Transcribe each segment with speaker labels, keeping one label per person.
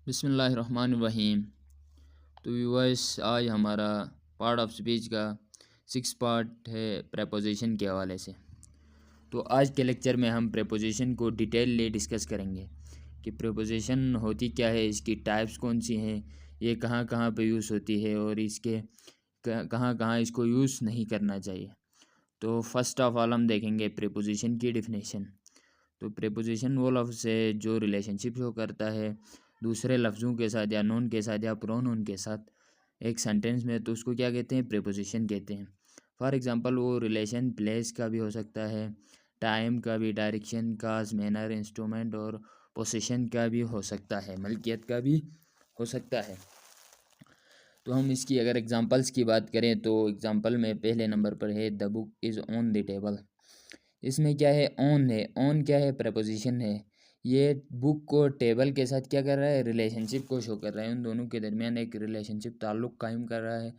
Speaker 1: बिस्मिल्लाहिर्रहमानिर्रहीम। तो व्यूअर्स, आज हमारा पार्ट ऑफ स्पीच का 6 पार्ट है प्रेपोजिशन के हवाले से। तो आज के लेक्चर में हम प्रेपोजिशन को डिटेलली डिस्कस करेंगे कि प्रेपोजिशन होती क्या है, इसकी टाइप्स कौन सी हैं, ये कहाँ कहाँ पे यूज़ होती है और इसके कहाँ कहाँ इसको यूज़ नहीं करना चाहिए। तो फर्स्ट ऑफ ऑल हम देखेंगे प्रेपोजिशन की डिफिनेशन। तो प्रेपोजिशन वो लफ्ज़ है जो रिलेशनशिप शो करता है दूसरे लफ्ज़ों के साथ या नोन के साथ या प्रोनाउन के साथ एक सेंटेंस में, तो उसको क्या कहते हैं, प्रेपोजिशन कहते हैं। फॉर एग्ज़ाम्पल वो रिलेशन प्लेस का भी हो सकता है, टाइम का भी, डायरेक्शन का, मैनर, इंस्ट्रूमेंट और पोजीशन का भी हो सकता है, मलकियत का भी हो सकता है। तो हम इसकी अगर एग्ज़ाम्पल्स की बात करें तो एग्ज़ाम्पल में पहले नंबर पर है the book is on the table. इसमें क्या है, ऑन है। ऑन क्या है, प्रपोजिशन है। ये बुक को टेबल के साथ क्या कर रहा है, रिलेशनशिप को शो कर रहा है, उन दोनों के दरमियान एक रिलेशनशिप ताल्लुक़ कायम कर रहा है।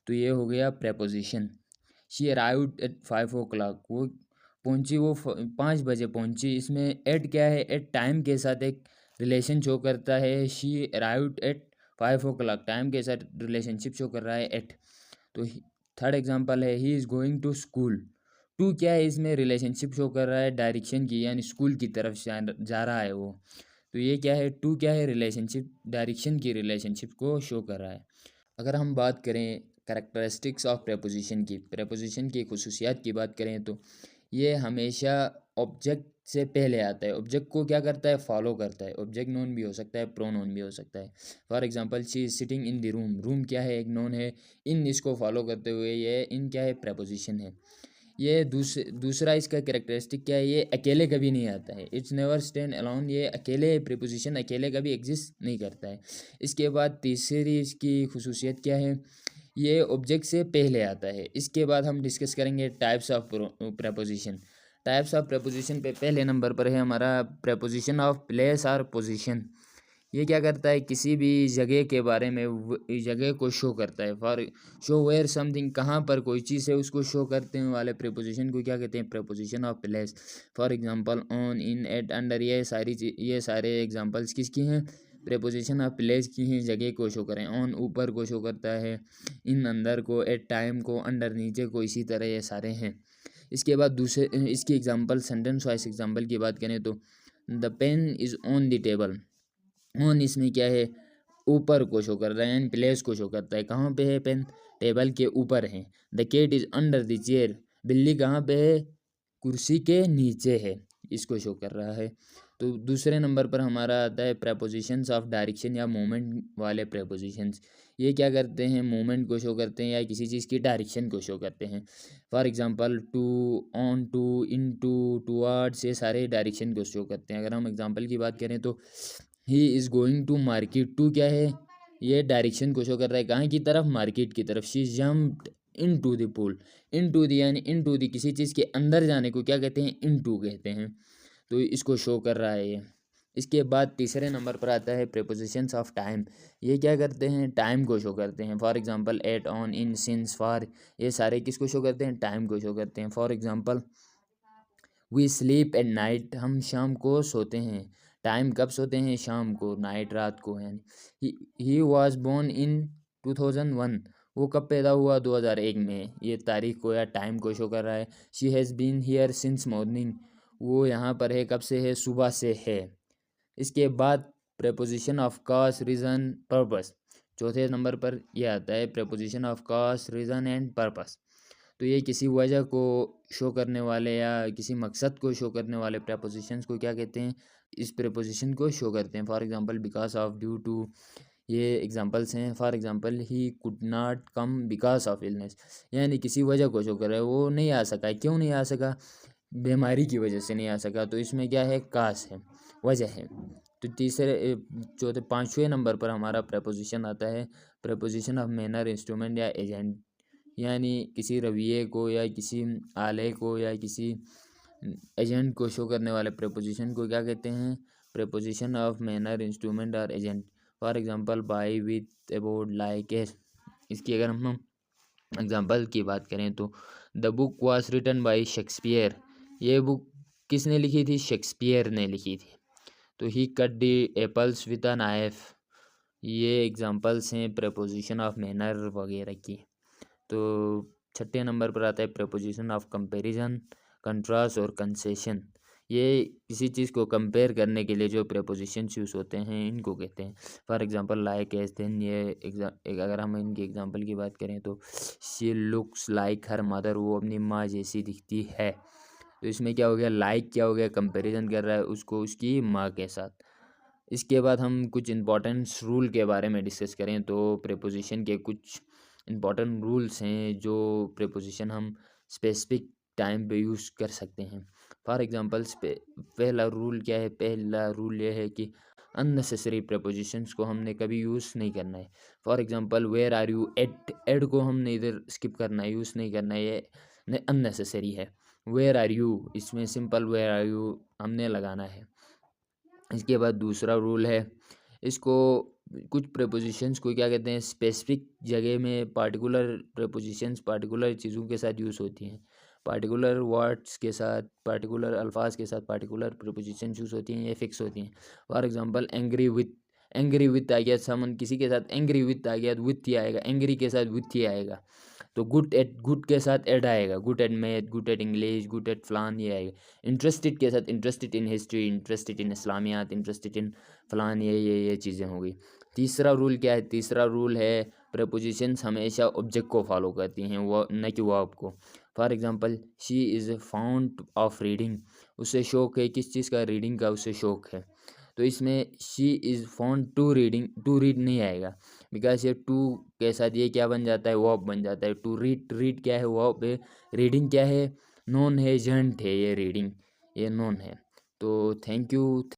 Speaker 1: तो ये हो गया preposition. She arrived at 5 o'clock, वो पहुंची, वो 5 बजे पहुंची। इसमें एट क्या है, एट टाइम के साथ एक रिलेशन शो करता है। She arrived at 5 o'clock, time के साथ रिलेशनशिप शो कर रहा है एट। तो थर्ड एग्जांपल है he is going to school. To क्या है, इसमें रिलेशनशिप शो कर रहा है डायरेक्शन की, यानी स्कूल की तरफ जा रहा है वो। तो ये क्या है, टू क्या है, रिलेशनशिप, डायरेक्शन की रिलेशनशिप को शो कर रहा है। अगर हम बात करें कैरेक्टरिस्टिक्स ऑफ प्रेपोजिशन की, प्रेपोजिशन की खुसूसियात की बात करें तो ये हमेशा ऑब्जेक्ट से पहले आता है। ऑब्जेक्ट को क्या करता है, फॉलो करता है। ऑब्जेक्ट नोन भी हो सकता है, प्रोनाउन भी हो सकता है। For example she is sitting in the room. Room क्या है, एक नोन है। इन इसको फॉलो करते हुए ये इन क्या है, प्रेपोजिशन है। ये दूसरा इसका कैरेक्टरिस्टिक क्या है, ये अकेले कभी नहीं आता है। इट्स नेवर स्टैंड अलोन, ये अकेले, प्रीपोजिशन अकेले कभी एग्जिस्ट नहीं करता है। इसके बाद तीसरी इसकी खुसूसियत क्या है, ये ऑब्जेक्ट से पहले आता है। इसके बाद हम डिस्कस करेंगे types of preposition. Types of preposition पे पहले नंबर पर है हमारा प्रेपोजिशन ऑफ प्लेस और पोजीशन। ये क्या करता है, किसी भी जगह के बारे में, जगह को शो करता है। फॉर शो वेयर समथिंग, कहाँ पर कोई चीज़ है उसको शो करते हैं वाले प्रेपोजिशन को क्या कहते हैं, preposition of place. For example on, in, at, under, ये सारे एग्जांपल्स किसकी हैं, प्रेपोजिशन ऑफ प्लेस की हैं, जगह को शो करें। ऑन ऊपर को शो करता है, इन अंदर को, एट टाइम को, अंडर नीचे को, इसी तरह ये सारे हैं। इसके बाद दूसरे इसकी एग्जांपल, सेंटेंस वाइज एग्जांपल की बात करें तो the pen is on the table. On इसमें क्या है, ऊपर को शो कर रहा है, एंड प्लेस को शो करता है। कहाँ पे है पेन, टेबल के ऊपर है। The cat is under the chair, बिल्ली कहाँ पे है, कुर्सी के नीचे है, इसको शो कर रहा है। तो दूसरे नंबर पर हमारा आता है प्रेपोजिशंस ऑफ डायरेक्शन या मूवमेंट वाले प्रेपोजिशंस। ये क्या करते हैं, मूवमेंट को शो करते हैं या किसी चीज़ की डायरेक्शन को शो करते हैं। For example to, onto, into, towards, ये सारे डायरेक्शन को शो करते हैं। अगर हम एग्जांपल की बात करें तो he is going to market. To क्या है, ये डायरेक्शन को शो कर रहा है, कहाँ की तरफ, मार्केट की तरफ। She jumped into the pool. Into the यानी इन टू दी, किसी चीज़ के अंदर जाने को क्या कहते हैं, इन टू कहते हैं। तो इसको शो कर रहा है ये। इसके बाद तीसरे नंबर पर आता है प्रेपोजिशंस ऑफ टाइम। ये क्या करते हैं, टाइम को शो करते हैं। For example at, on, in, since, for, ये सारे किसको शो करते हैं, टाइम को शो करते हैं। For example we sleep at night, हम शाम को सोते हैं। टाइम कब सोते हैं, शाम को, नाइट रात को। यानी ही वॉज बोर्न इन 2001, वो कब पैदा हुआ, 2001 में। ये तारीख को या टाइम को शो कर रहा है। She has been here since morning, वो यहाँ पर है कब से है, सुबह से है। इसके बाद preposition of cause, reason, purpose. चौथे नंबर पर यह आता है preposition of cause, reason and purpose. तो ये किसी वजह को शो करने वाले या किसी मकसद को शो करने वाले प्रेपोजिशंस को क्या कहते हैं, इस प्रेपोजिशन को शो करते हैं। For example because of, due to, ये एग्जांपल्स हैं। For example he could not come because of illness, यानी किसी वजह को शो कर रहा है, वो नहीं आ सका। क्यों नहीं आ सका, बीमारी की वजह से नहीं आ सका। तो इसमें क्या है, कास है, वजह है। तो चौथे पाँचवें नंबर पर हमारा प्रेपोजिशन आता है प्रेपोजिशन ऑफ मैनर, इंस्ट्रूमेंट या एजेंट। यानी किसी रवैये को या किसी आले को या किसी एजेंट को शो करने वाले प्रेपोजिशन को क्या कहते हैं, प्रेपोजिशन ऑफ मैनर, इंस्ट्रूमेंट और agent. For example by, with, about, like, as. इसकी अगर हम एग्जांपल की बात करें तो the book was written by Shakespeare, ये बुक किसने लिखी थी, शेक्सपियर ने लिखी थी। तो he cut the apples with a knife, ये एग्जांपल्स हैं प्रेपोजिशन ऑफ मैनर वगैरह की। तो छठे नंबर पर आता है प्रेपोजिशन ऑफ कंपैरिजन, कंट्रास्ट और कंसेशन। ये किसी चीज़ को कंपेयर करने के लिए जो प्रेपोजिशंस यूज़ होते हैं इनको कहते हैं। For example like, as, than. ये अगर हम इनकी एग्जांपल की बात करें तो she looks like her mother, वो अपनी माँ जैसी दिखती है। तो इसमें क्या हो गया, लाइक क्या हो गया, कंपैरिजन कर रहा है उसको उसकी माँ के साथ। इसके बाद हम कुछ इंपॉर्टेंट रूल के बारे में डिस्कस करें तो प्रेपोजिशन के कुछ इंपॉर्टेंट रूल्स हैं जो प्रेपोजिशन हम स्पेसिफिक टाइम पे यूज़ कर सकते हैं। फॉर एग्जांपल पहला रूल क्या है, पहला रूल ये है कि अननेसेसरी प्रेपोजिशंस को हमने कभी यूज़ नहीं करना है। For example where are you, एड को हमने इधर स्किप करना है, यूज़ नहीं करना है, ये अननेसेसरी है। वेयर आर यू, इसमें सिंपल वेयर आर यू हमने लगाना है। इसके बाद दूसरा रूल है, इसको कुछ प्रेपोजिशंस को क्या कहते हैं, स्पेसिफिक जगह में पार्टिकुलर प्रेपोजिशंस पार्टिकुलर चीज़ों के साथ यूज़ होती हैं, पार्टिकुलर वर्ड्स के साथ, पार्टिकुलर अल्फाज के साथ पार्टिकुलर प्रेपोजिशंस यूज़ होती हैं, ये फिक्स होती हैं। For example angry with, angry with आ गया, समन किसी के साथ एंग्री विथ आ गया तो विथ ही आएगा, एंग्री के साथ विथ ही आएगा। तो गुड एट, गुड के साथ एड आएगा, good at math, good at English, good at फलान, ये आएगा। इंटरेस्टेड के साथ interested in history, interested in इस्लामियात, इंटरेस्टेड इन फलान, ये चीज़ें हो गई। तीसरा रूल क्या है, तीसरा रूल है प्रपोजिशंस हमेशा ऑब्जेक्ट को फॉलो करती हैं, वो न कि वर्ब को। For example she is found of reading, उसे शौक है किस चीज़ का, रीडिंग का उसे शौक है। तो इसमें she is found to reading, to read नहीं आएगा, बिकॉज ये टू के साथ ये क्या बन जाता है, वर्ब बन जाता है। टू रीड, रीड क्या है, वर्ब है। रीडिंग क्या है, नोन है, जेंट है, ये रीडिंग, ये नोन है। तो थैंक यू।